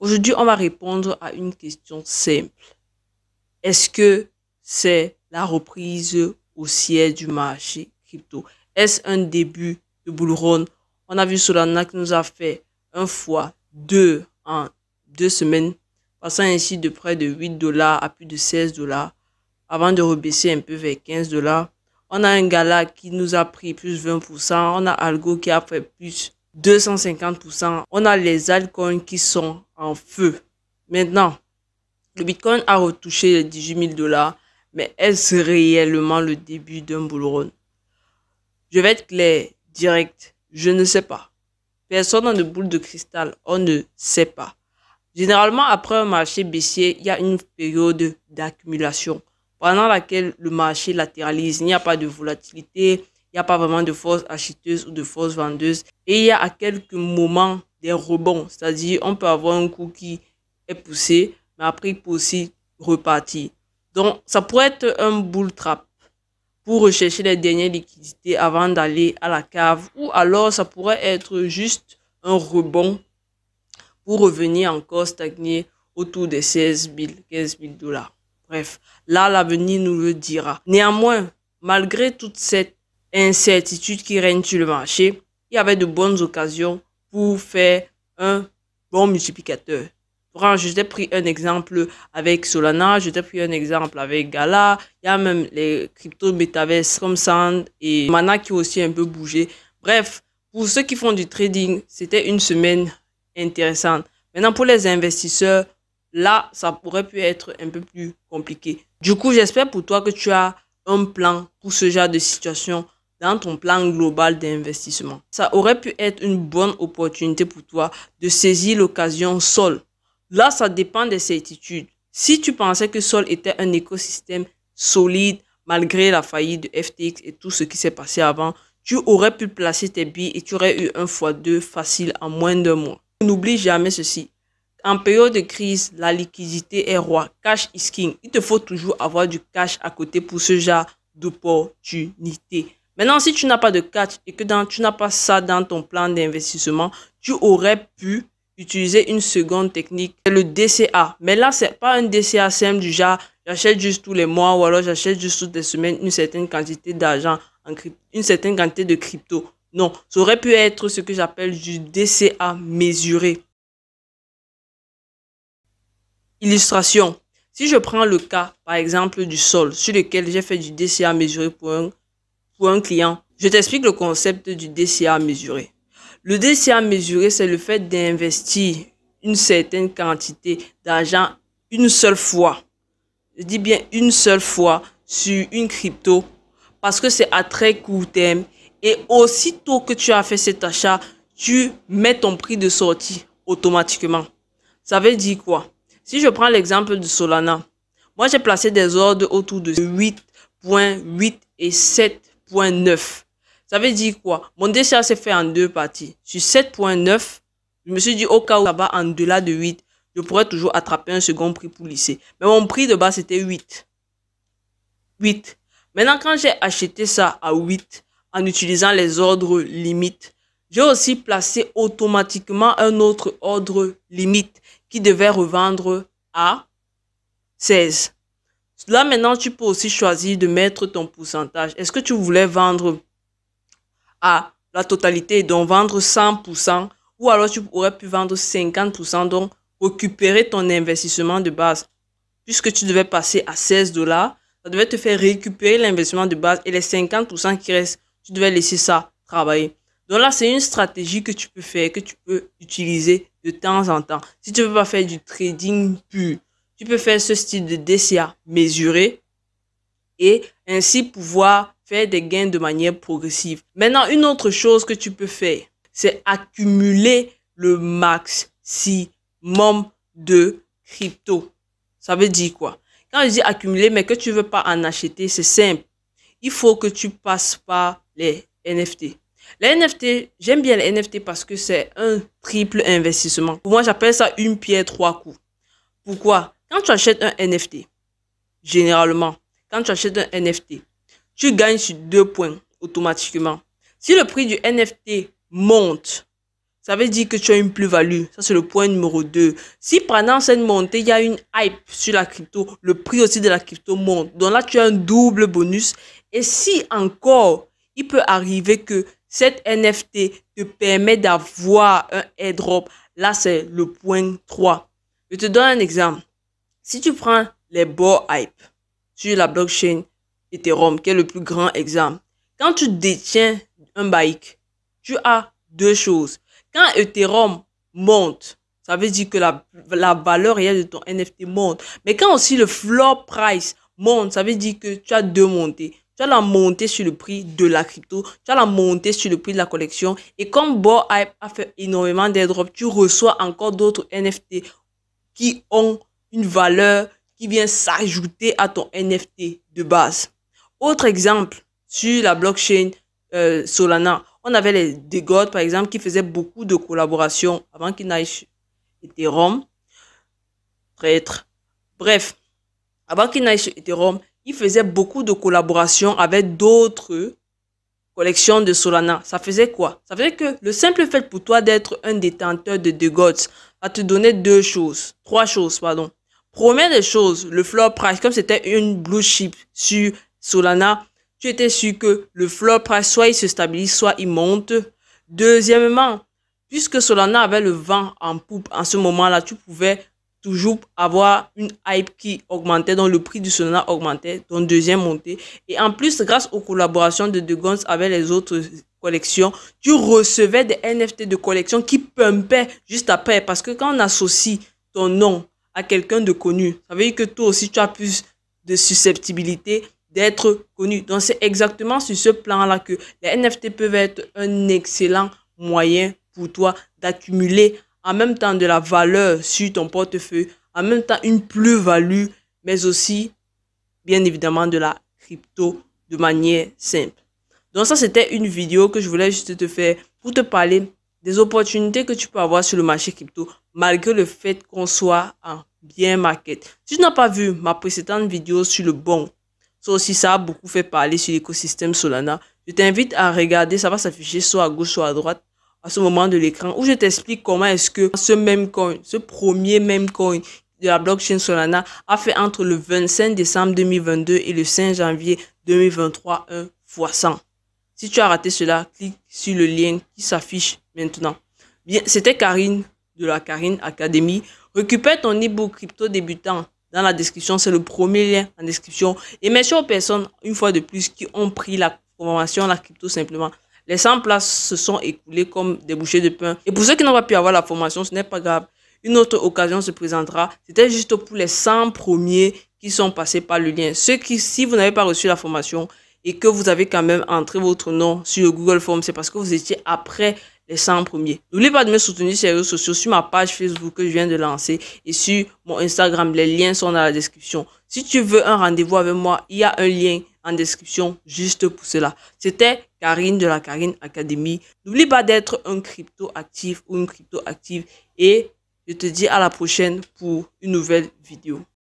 Aujourd'hui, on va répondre à une question simple. Est-ce que c'est la reprise haussière du marché crypto? Est-ce un début de bull run? On a vu Solana qui nous a fait un fois 2 en 2 semaines, passant ainsi de près de 8 $ à plus de 16 $ avant de rebaisser un peu vers 15 $. On a un Gala qui nous a pris plus 20%. On a Algo qui a fait plus 250%. On a les altcoins qui sont en feu. Maintenant, le Bitcoin a retouché les 18 000 $, mais est-ce réellement le début d'un bull run? Je vais être clair, direct, je ne sais pas. Personne n'a de boule de cristal, on ne sait pas. Généralement, après un marché baissier, il y a une période d'accumulation pendant laquelle le marché latéralise. Il n'y a pas de volatilité, il n'y a pas vraiment de force acheteuse ou de force vendeuse. Et il y a à quelques moments des rebonds, c'est-à-dire on peut avoir un coup qui est poussé, mais après il peut aussi repartir. Donc, ça pourrait être un bull trap pour rechercher les dernières liquidités avant d'aller à la cave, ou alors ça pourrait être juste un rebond pour revenir encore stagner autour des 16 000, 15 000 $. Bref, là, l'avenir nous le dira. Néanmoins, malgré toute cette incertitude qui règne sur le marché, il y avait de bonnes occasions pour faire un bon multiplicateur. Je t'ai pris un exemple avec Solana, je t'ai pris un exemple avec Gala, il y a même les cryptos Metaverse comme Sand et Mana qui ont aussi un peu bougé. Bref, pour ceux qui font du trading, c'était une semaine intéressante. Maintenant, pour les investisseurs, là, ça pourrait pu être un peu plus compliqué. Du coup, j'espère pour toi que tu as un plan pour ce genre de situation dans ton plan global d'investissement. Ça aurait pu être une bonne opportunité pour toi de saisir l'occasion Sol. Là, ça dépend des certitudes. Si tu pensais que Sol était un écosystème solide, malgré la faillite de FTX et tout ce qui s'est passé avant, tu aurais pu placer tes billes et tu aurais eu un x2 facile en moins d'un mois. N'oublie jamais ceci. En période de crise, la liquidité est roi. Cash is king. Il te faut toujours avoir du cash à côté pour ce genre d'opportunité. Maintenant, si tu n'as pas de cash et que tu n'as pas ça dans ton plan d'investissement, tu aurais pu utiliser une seconde technique, c'est le DCA. Mais là, c'est pas un DCA simple du genre, j'achète juste tous les mois ou alors j'achète juste toutes les semaines une certaine quantité d'argent, une certaine quantité de crypto. Non, ça aurait pu être ce que j'appelle du DCA mesuré. Illustration. Si je prends le cas, par exemple, du Sol, sur lequel j'ai fait du DCA mesuré pour un client, je t'explique le concept du DCA mesuré. Le DCA mesuré, c'est le fait d'investir une certaine quantité d'argent une seule fois. Je dis bien une seule fois sur une crypto parce que c'est à très court terme. Et aussitôt que tu as fait cet achat, tu mets ton prix de sortie automatiquement. Ça veut dire quoi? Si je prends l'exemple de Solana, moi j'ai placé des ordres autour de 8.8 et 7.9. Ça veut dire quoi? Mon DCA s'est fait en deux parties. Sur 7.9, je me suis dit au cas où ça va en delà de 8, je pourrais toujours attraper un second prix pour lisser. Mais mon prix de base c'était 8. Maintenant, quand j'ai acheté ça à 8, en utilisant les ordres limites, j'ai aussi placé automatiquement un autre ordre limite qui devait revendre à 16. Là, maintenant, tu peux aussi choisir de mettre ton pourcentage. Est-ce que tu voulais vendre à la totalité, donc vendre 100%, ou alors tu aurais pu vendre 50%, donc récupérer ton investissement de base. Puisque tu devais passer à 16 $, ça devait te faire récupérer l'investissement de base et les 50% qui restent, tu devais laisser ça travailler. Donc là, c'est une stratégie que tu peux faire, que tu peux utiliser de temps en temps. Si tu ne veux pas faire du trading pur, tu peux faire ce style de DCA mesuré et ainsi pouvoir faire des gains de manière progressive. Maintenant, une autre chose que tu peux faire, c'est accumuler le maximum de crypto. Ça veut dire quoi? Quand je dis accumuler, mais que tu ne veux pas en acheter, c'est simple. Il faut que tu passes par les NFT. Les NFT, j'aime bien les NFT parce que c'est un triple investissement. Pour moi, j'appelle ça une pierre trois coups. Pourquoi? Quand tu achètes un NFT, généralement, quand tu achètes un NFT, tu gagnes sur 2 points automatiquement. Si le prix du NFT monte, ça veut dire que tu as une plus-value. Ça, c'est le point numéro 2. Si pendant cette montée, il y a une hype sur la crypto, le prix aussi de la crypto monte. Donc là, tu as un double bonus. Et si encore, il peut arriver que cette NFT te permet d'avoir un airdrop, là, c'est le point 3. Je te donne un exemple. Si tu prends les Bored Ape sur la blockchain Ethereum, qui est le plus grand exemple, quand tu détiens un bike, tu as deux choses. Quand Ethereum monte, ça veut dire que la valeur réelle de ton NFT monte. Mais quand aussi le floor price monte, ça veut dire que tu as deux montées. Tu as la montée sur le prix de la crypto, tu as la montée sur le prix de la collection. Et comme Bored Ape a fait énormément d'airdrops, tu reçois encore d'autres NFT qui ont une valeur qui vient s'ajouter à ton NFT de base. Autre exemple, sur la blockchain Solana, on avait les DeGod, par exemple, qui faisaient beaucoup de collaborations avant qu'ils n'aillent sur Ethereum. Traître. Bref, avant qu'ils n'aillent sur Ethereum, ils faisaient beaucoup de collaborations avec d'autres collections de Solana. Ça faisait quoi? Ça faisait que le simple fait pour toi d'être un détenteur de DeGods va te donner trois choses, pardon. Première des choses, le floor price, comme c'était une blue chip sur Solana, tu étais sûr que le floor price, soit il se stabilise, soit il monte. Deuxièmement, puisque Solana avait le vent en poupe en ce moment-là, tu pouvais toujours avoir une hype qui augmentait, donc le prix du Solana augmentait, donc deuxième montée. Et en plus, grâce aux collaborations de DeGons avec les autres collections, tu recevais des NFT de collection qui pumpaient juste après. Parce que quand on associe ton nom à quelqu'un de connu, ça veut dire que toi aussi, tu as plus de susceptibilité d'être connu. Donc, c'est exactement sur ce plan-là que les NFT peuvent être un excellent moyen pour toi d'accumuler en même temps de la valeur sur ton portefeuille, en même temps une plus-value, mais aussi, bien évidemment, de la crypto de manière simple. Donc, ça, c'était une vidéo que je voulais juste te faire pour te parler des opportunités que tu peux avoir sur le marché crypto, malgré le fait qu'on soit en bear market. Si tu n'as pas vu ma précédente vidéo sur le bon, ça aussi, ça a beaucoup fait parler sur l'écosystème Solana. Je t'invite à regarder, ça va s'afficher soit à gauche, soit à droite, à ce moment de l'écran, où je t'explique comment est-ce que ce même coin, ce premier même coin de la blockchain Solana a fait entre le 25 décembre 2022 et le 5 janvier 2023 un x100. Si tu as raté cela, clique sur le lien qui s'affiche maintenant. Bien, c'était Karine de la Karine Academy. Récupère ton e-book crypto débutant dans la description, c'est le premier lien en description. Et merci aux personnes, une fois de plus, qui ont pris la formation, la crypto simplement. Les 100 places se sont écoulées comme des bouchées de pain. Et pour ceux qui n'ont pas pu avoir la formation, ce n'est pas grave. Une autre occasion se présentera. C'était juste pour les 100 premiers qui sont passés par le lien. Ceux qui, si vous n'avez pas reçu la formation et que vous avez quand même entré votre nom sur le Google Form, c'est parce que vous étiez après les 100 premiers. N'oubliez pas de me soutenir sur les réseaux sociaux, sur ma page Facebook que je viens de lancer et sur mon Instagram. Les liens sont dans la description. Si tu veux un rendez-vous avec moi, il y a un lien en description juste pour cela. C'était Karine de la Karine Academy. N'oublie pas d'être un crypto actif ou une crypto active et je te dis à la prochaine pour une nouvelle vidéo.